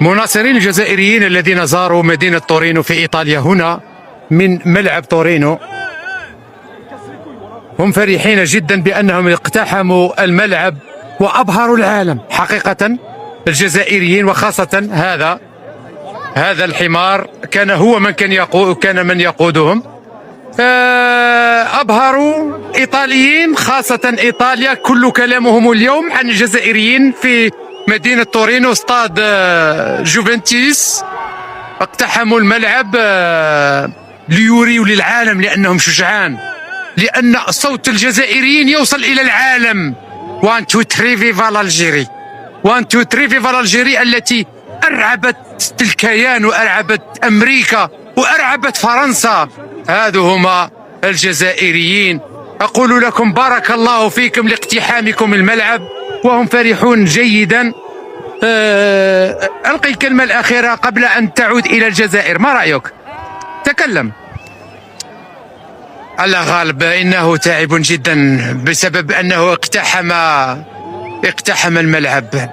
مناصرين الجزائريين الذين زاروا مدينة تورينو في إيطاليا هنا من ملعب تورينو هم فرحين جدا بأنهم اقتحموا الملعب وأبهروا العالم حقيقة. الجزائريين وخاصة هذا الحمار كان من يقودهم أبهروا إيطاليين، خاصة إيطاليا. كل كلامهم اليوم عن الجزائريين في مدينة تورينو استاد جوفنتوس. اقتحموا الملعب ليوريوا للعالم لأنهم شجعان، لأن صوت الجزائريين يوصل إلى العالم. 1 2 3 فيفا الجيري، 1 2 3 فيفا الجيري التي أرعبت الكيان وأرعبت أمريكا وأرعبت فرنسا. هذو هما الجزائريين. أقول لكم بارك الله فيكم لاقتحامكم الملعب وهم فرحون جيدا. ألقي الكلمة الأخيرة قبل أن تعود إلى الجزائر، ما رأيك؟ تكلم. الله غالب، إنه تعب جدا بسبب أنه اقتحم الملعب.